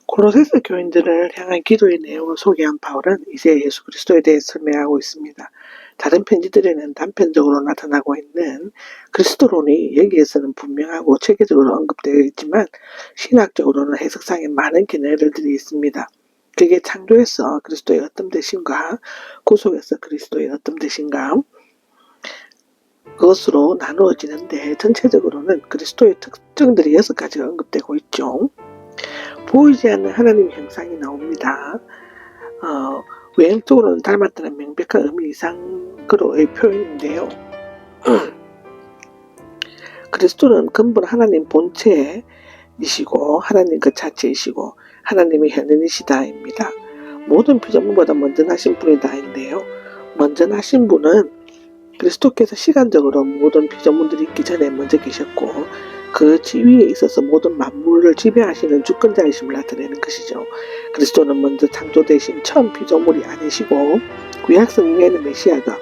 골로새서 교인들을 향한 기도의 내용을 소개한 바울은 이제 예수 그리스도에 대해 설명하고 있습니다. 다른 편지들에는 단편적으로 나타나고 있는 그리스도론이 여기에서는 분명하고 체계적으로 언급되어 있지만 신학적으로는 해석상에 많은 견해들이 있습니다. 그게 창조에서 그리스도의 어떤 대신과 구속에서 그리스도의 어떤 대신과 그것으로 나누어지는데 전체적으로는 그리스도의 특징들이 6가지가 언급되고 있죠. 보이지 않는 하나님의 형상이 나옵니다. 외형적으로는 닮았다는 명백한 의미 이상으로의 표현인데요. 그리스도는 근본 하나님 본체이시고 하나님 그 자체이시고 하나님의 현현이시다입니다. 모든 피조물보다 먼저 나신 분이다인데요. 먼저 나신 분은 그리스도께서 시간적으로 모든 피조물들이 있기 전에 먼저 계셨고 그 지위에 있어서 모든 만물을 지배하시는 주권자이심을 나타내는 것이죠. 그리스도는 먼저 창조되신 처음 피조물이 아니시고 구약 성경에는 메시아가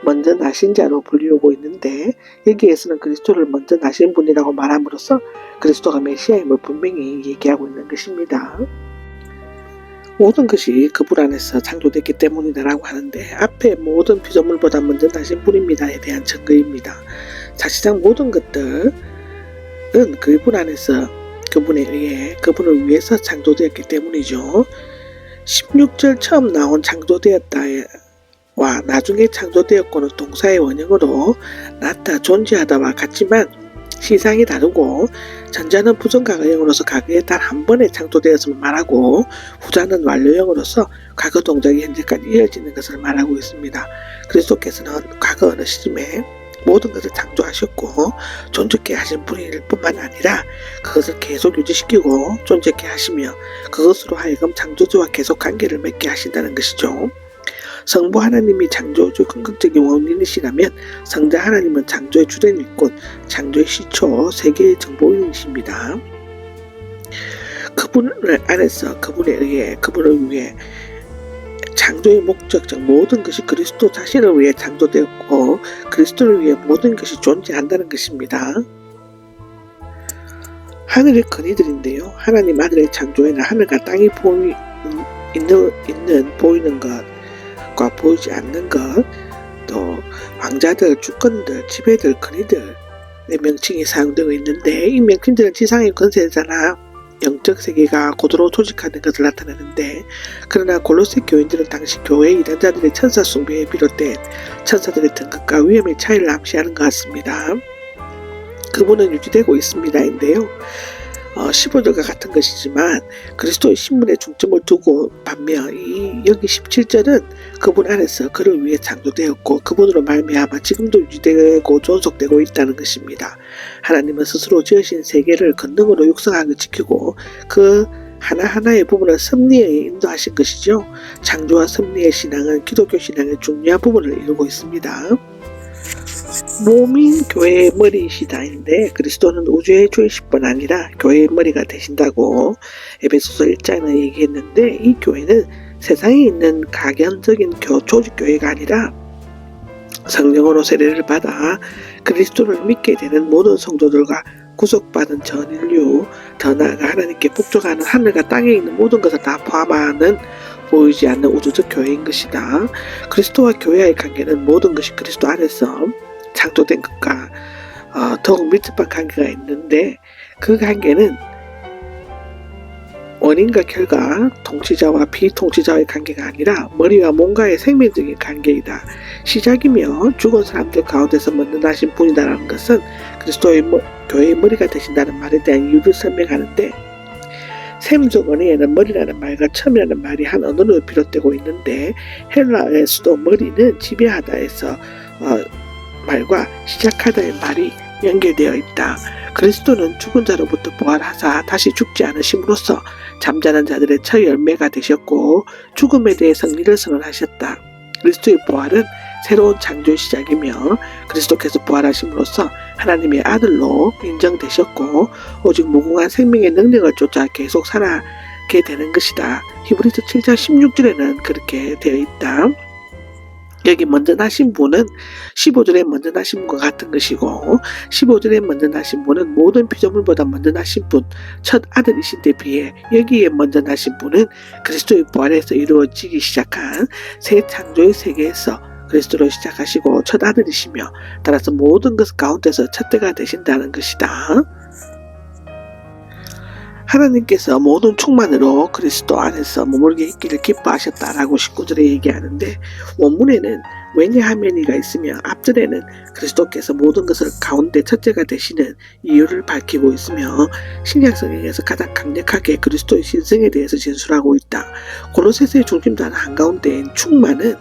먼저 나신 자로 불리우고 있는데 여기에서는 그리스도를 먼저 나신 분이라고 말함으로써 그리스도가 메시아임을 분명히 얘기하고 있는 것입니다. 모든 것이 그분 안에서 창조됐기 때문이다라고 하는데 앞에 모든 피조물보다 먼저 나신 분입니다에 대한 증거입니다. 사실상 모든 것들은 그분 안에서 그분에 의해 그분을 위해서 창조되었기 때문이죠. 16절 처음 나온 창조되었다와 나중에 창조되었고는 동사의 원형으로 낫다 존재하다와 같지만 시상이 다르고 전자는 부정과거 형으로서 과거에 단 한 번에 창조되었음을 말하고 후자는 완료형으로서 과거 동작이 현재까지 이어지는 것을 말하고 있습니다. 그리스도께서는 과거 어느 시점에 모든 것을 창조하셨고 존재케 하신 분일 뿐만 아니라 그것을 계속 유지시키고 존재케 하시며 그것으로 하여금 창조주와 계속 관계를 맺게 하신다는 것이죠. 성부 하나님이 창조주 근극적인 원인이시라면 성자 하나님은 창조의 주된 일꾼, 창조의 시초, 세계의 정보인이십니다. 그분을 안에서 그분에 의해 그분을 위해 창조의 목적, 즉 모든 것이 그리스도 자신을 위해 창조되었고 그리스도를 위해 모든 것이 존재한다는 것입니다. 하늘의 근위들인데요. 하나님 아들의 창조에는 하늘과 땅이 보이는 것과 보이지 않는 것, 또 왕자들, 주권들, 지배들, 근위들의 명칭이 사용되고 있는데 이 명칭들은 지상의 권세잖아. 영적 세계가 고도로 조직하는 것을 나타내는데 그러나 골로새 교인들은 당시 교회의 이단자들의 천사 숭배에 비롯된 천사들의 등급과 위험의 차이를 암시하는 것 같습니다. 그분은 유지되고 있습니다인데요. 15절과 같은 것이지만 그리스도의 신분에 중점을 두고 반면 여기 17절은 그분 안에서 그를 위해 창조되었고 그분으로 말미암아 지금도 유지되고 존속되고 있다는 것입니다. 하나님은 스스로 지으신 세계를 권능으로 육성하고 지키고 그 하나하나의 부분을 섭리에 인도하신 것이죠. 창조와 섭리의 신앙은 기독교 신앙의 중요한 부분을 이루고 있습니다. 몸인 교회의 머리이시다인데 그리스도는 우주의 주이실 뿐 아니라 교회의 머리가 되신다고 에베소서 1장에 얘기했는데 이 교회는 세상에 있는 가견적인 조직교회가 아니라 성령으로 세례를 받아 그리스도를 믿게 되는 모든 성도들과 구속받은 전 인류, 더 나아가 하나님께 복종하는 하늘과 땅에 있는 모든 것을 다 포함하는 보이지 않는 우주적 교회인 것이다. 그리스도와 교회의 관계는 모든 것이 그리스도 안에서 창조된 것과 더욱 밀접한 관계가 있는데 그 관계는 원인과 결과, 통치자와 비통치자의 관계가 아니라 머리와 몸과의 생명적인 관계이다. 시작이며 죽은 사람들 가운데서 먼저 나신 분이다라는 것은 그리스도의 교회의 머리가 되신다는 말에 대한 이유를 설명하는데 셈적 언어에는 머리라는 말과 첨이라는 말이 한 언어로 비롯되고 있는데 헬라어에서도 머리는 지배하다에서 말과 시작하다의 말이 연결되어 있다. 그리스도는 죽은 자로부터 부활하사 다시 죽지 않으심으로써 잠자는 자들의 첫 열매가 되셨고 죽음에 대해 승리를 선언하셨다. 그리스도의 부활은 새로운 창조의 시작이며 그리스도께서 부활하심으로써 하나님의 아들로 인정되셨고 오직 무궁한 생명의 능력을 쫓아 계속 살아가게 되는 것이다. 히브리서 7장 16절에는 그렇게 되어 있다. 여기 먼저 나신 분은 15절에 먼저 나신 분과 같은 것이고 15절에 먼저 나신 분은 모든 피조물보다 먼저 나신 분, 첫 아들이신 데 비해 여기에 먼저 나신 분은 그리스도의 부활에서 이루어지기 시작한 새 창조의 세계에서 그리스도로 시작하시고 첫 아들이시며 따라서 모든 것 가운데서 첫째가 되신다는 것이다. 하나님께서 모든 충만으로 그리스도 안에서 머물게 있기를 기뻐하셨다라고 19절에 얘기하는데 원문에는 왜냐하면이가 있으며 앞절에는 그리스도께서 모든 것을 가운데 첫째가 되시는 이유를 밝히고 있으며 신약성경에서 가장 강력하게 그리스도의 신성에 대해서 진술하고 있다. 골로새서의 중심단 한가운데인 충만은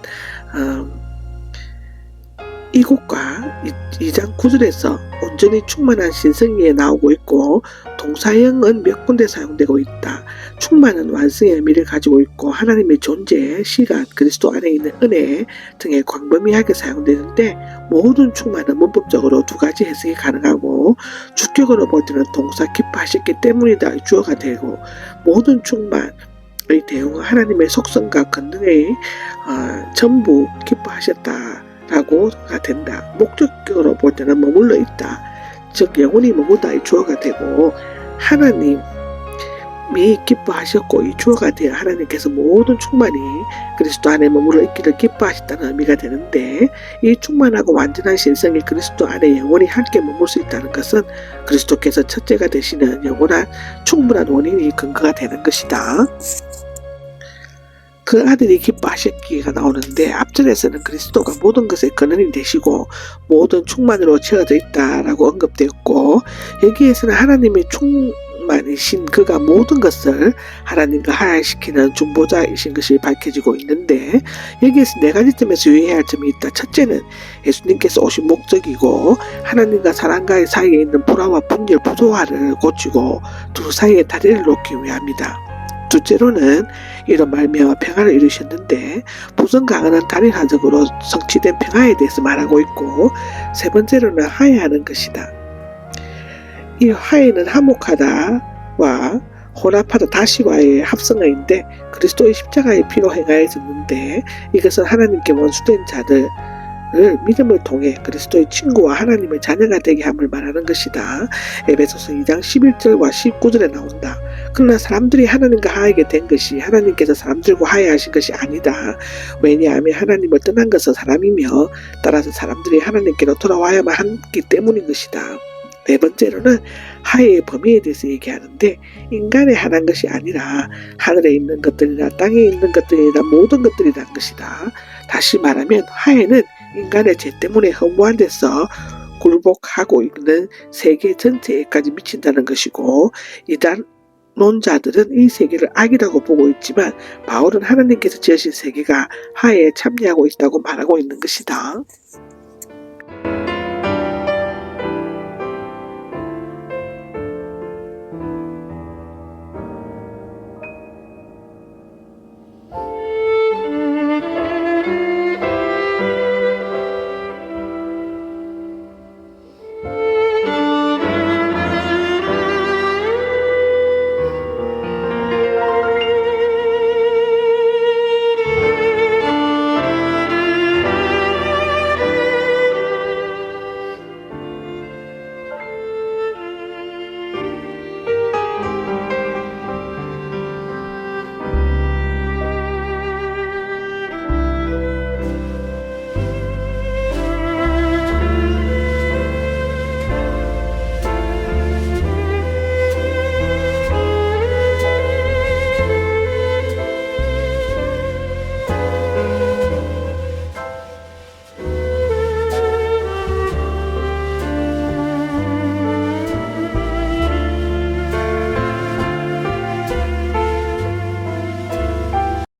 이곳과 2장 9절에서 온전히 충만한 신성에 나오고 있고 동사형은 몇 군데 사용되고 있다. 충만은 완성의 의미를 가지고 있고 하나님의 존재, 시간, 그리스도 안에 있는 은혜 등에 광범위하게 사용되는데 모든 충만은 문법적으로 두 가지 해석이 가능하고 주격으로 볼 때는 동사 기뻐하셨기 때문이다 주어가 되고 모든 충만의 대응은 하나님의 속성과 권능의 전부 기뻐하셨다 라고가 된다. 목적격으로 볼 때는 머물러 있다. 즉 영원히 머물다 이 주어가 되고 하나님이 기뻐하셨고 이 주어가 되어 하나님께서 모든 충만이 그리스도 안에 머물러 있기를 기뻐하셨다는 의미가 되는데 이 충만하고 완전한 신성이 그리스도 안에 영원히 함께 머물 수 있다는 것은 그리스도께서 첫째가 되시는 영원한 충분한 원인이 근거가 되는 것이다. 그 아들이 기뻐하셨기가 나오는데 앞절에서는 그리스도가 모든 것의 근원이 되시고 모든 충만으로 채워져 있다라고 언급되었고 여기에서는 하나님의 충만이신 그가 모든 것을 하나님과 하야시키는 중보자이신 것이 밝혀지고 있는데 여기에서 네 가지 점에서 유의해야 할 점이 있다. 첫째는 예수님께서 오신 목적이고 하나님과 사람과의 사이에 있는 불화와 분열, 부조화를 고치고 둘 사이의 다리를 놓기 위함이다. 둘째로는 이런 말미암아 평화를 이루셨는데 부정강화는 단일화적으로 성취된 평화에 대해서 말하고 있고 세 번째로는 화해하는 것이다. 이 화해는 화목하다와 혼합하다 다시와의 합성어인데 그리스도의 십자가의 피로 행하여졌는데 이것은 하나님께 원수된 자들을 믿음을 통해 그리스도의 친구와 하나님의 자녀가 되게 함을 말하는 것이다. 에베소서 2장 11절과 19절에 나온다. 그러나 사람들이 하나님과 화하게 된 것이 하나님께서 사람들과 화해하신 것이 아니다. 왜냐하면 하나님을 떠난 것은 사람이며 따라서 사람들이 하나님께로 돌아와야만 하기 때문인 것이다. 네 번째로는 화해의 범위에 대해서 얘기하는데 인간에 한한 것이 아니라 하늘에 있는 것들이나 땅에 있는 것들이나 모든 것들이란 것이다. 다시 말하면 화해는 인간의 죄 때문에 허무한 데서 굴복하고 있는 세계 전체에까지 미친다는 것이고 이단론자들은 이 세계를 악이라고 보고 있지만 바울은 하나님께서 지으신 세계가 화해에 참여하고 있다고 말하고 있는 것이다.